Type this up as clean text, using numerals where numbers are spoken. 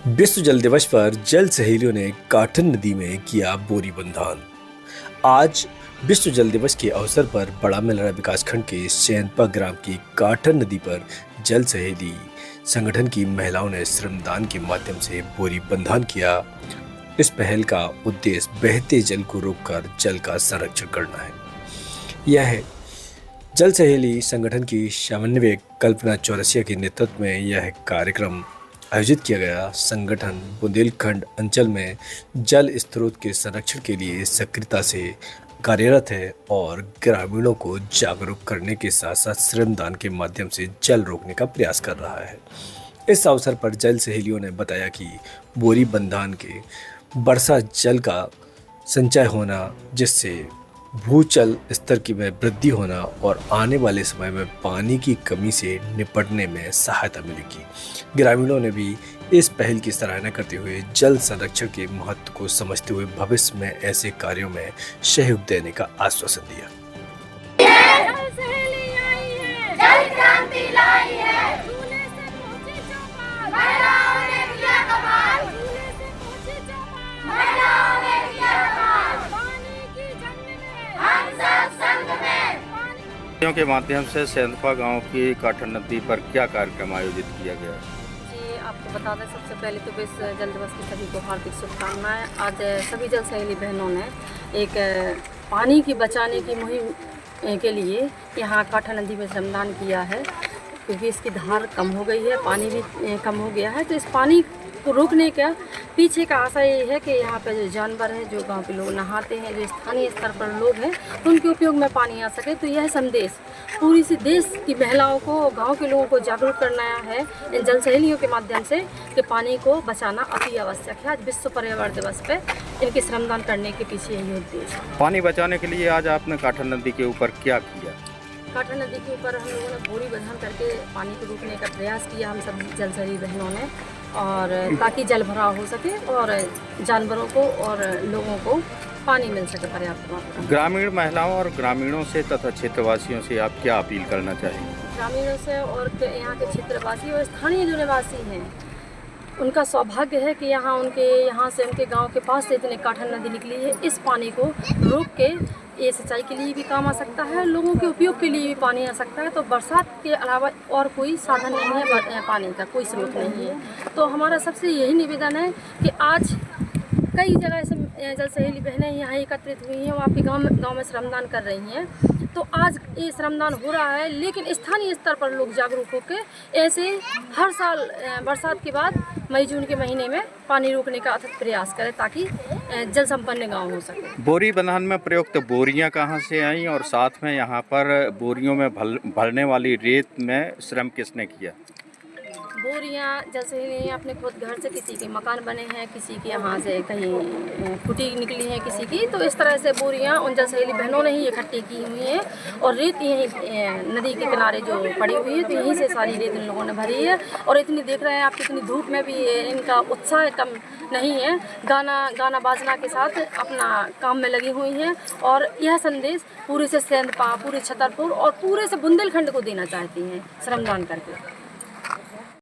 विश्व जल दिवस पर जल सहेलियों ने काठन नदी में किया बोरी बंधान। आज विश्व जल दिवस के अवसर पर बड़ा मेलरा विकासखंड के सैंतपा ग्राम की काठन नदी पर जल सहेली संगठन की महिलाओं ने श्रमदान के माध्यम से बोरी बंधान किया। इस पहल का उद्देश्य बहते जल को रोककर जल का संरक्षण करना है। यह जल सहेली संगठन की समन्वयक कल्पना चौरसिया के नेतृत्व में यह कार्यक्रम आयोजित किया गया। संगठन बुंदेलखंड अंचल में जल स्रोत के संरक्षण के लिए सक्रियता से कार्यरत है और ग्रामीणों को जागरूक करने के साथ साथ श्रमदान के माध्यम से जल रोकने का प्रयास कर रहा है। इस अवसर पर जल सहेलियों ने बताया कि बोरी बंधान के वर्षा जल का संचय होना, जिससे भूजल स्तर की में वृद्धि होना और आने वाले समय में पानी की कमी से निपटने में सहायता मिलेगी। ग्रामीणों ने भी इस पहल की सराहना करते हुए जल संरक्षण के महत्व को समझते हुए भविष्य में ऐसे कार्यों में सहयोग देने का आश्वासन दिया। के माध्यम से सैंतपा गांव की काठन नदी पर क्या कार्यक्रम आयोजित किया गया है? जी, आपको बता दें, सबसे पहले तो विश्व जल दिवस की सभी को हार्दिक शुभकामनाएं। आज सभी जल सहेली बहनों ने एक पानी की बचाने की मुहिम के लिए यहाँ काठन नदी में श्रमदान किया है, क्योंकि इसकी धार कम हो गई है, पानी भी कम हो गया है। तो इस पानी को रोकने का पीछे का आशा ये है कि यहाँ पे जो जानवर हैं, जो गांव के लोग नहाते हैं, जो स्थानीय स्तर पर लोग हैं, तो उनके उपयोग में पानी आ सके। तो यह संदेश पूरी सी देश की महिलाओं को, गांव के लोगों को जागरूक करना है इन जल सहेलियों के माध्यम से कि पानी को बचाना अति आवश्यक है। आज विश्व पर्यावरण दिवस पे इनके श्रमदान करने के पीछे यही उद्देश्य है। पानी बचाने के लिए आज आपने काठन नदी के ऊपर क्या किया? काठन नदी के ऊपर हम लोगों ने बोरी बंधान करके पानी को रोकने का प्रयास किया, हम सब जल सहेली बहनों ने, और ताकि जल भराव हो सके और जानवरों को और लोगों को पानी मिल सके पर्याप्त मात्रा में। ग्रामीण महिलाओं और ग्रामीणों से तथा क्षेत्रवासियों से आप क्या अपील करना चाहेंगे? ग्रामीणों से और यहाँ के क्षेत्रवासी और स्थानीय जो निवासी हैं, उनका सौभाग्य है कि यहाँ से उनके गांव के पास से इतनी काठन नदी निकली है। इस पानी को रोक के ये सिंचाई के लिए भी काम आ सकता है, लोगों के उपयोग के लिए भी पानी आ सकता है। तो बरसात के अलावा और कोई साधन नहीं है, पानी का कोई स्रोत नहीं है। तो हमारा सबसे यही निवेदन है कि आज कई जगह से जल सहेली बहनें यहाँ एकत्रित हुई हैं, वो आपके गांव में श्रमदान कर रही हैं। तो आज ये श्रमदान हो रहा है, लेकिन स्थानीय स्तर पर लोग जागरूक होकर ऐसे हर साल बरसात के बाद मई जून के महीने में पानी रोकने का अथक प्रयास करें, ताकि जल संपन्न गांव हो सके। बोरी बंधान में प्रयुक्त बोरियां कहां से आई और साथ में यहां पर बोरियों में भरने वाली रेत में श्रम किसने किया? बोरियां जल सहेली अपने खुद घर से, किसी के मकान बने हैं, किसी के यहाँ से कहीं फुटी निकली है किसी की। तो इस तरह से बोरियां उन जल सहेली बहनों ने ही इकट्ठी की हुई हैं और रेत यहीं नदी के किनारे जो पड़ी हुई है, तो यहीं से सारी रेत इन लोगों ने भरी है। और इतनी देख रहे हैं आप, कितनी धूप में भी इनका उत्साह कम नहीं है, गाना बाजना के साथ अपना काम में लगी हुई हैं। और यह संदेश पूरे से सैंतपा, पूरे छतरपुर और पूरे से बुंदेलखंड को देना चाहती हैं श्रमदान करके।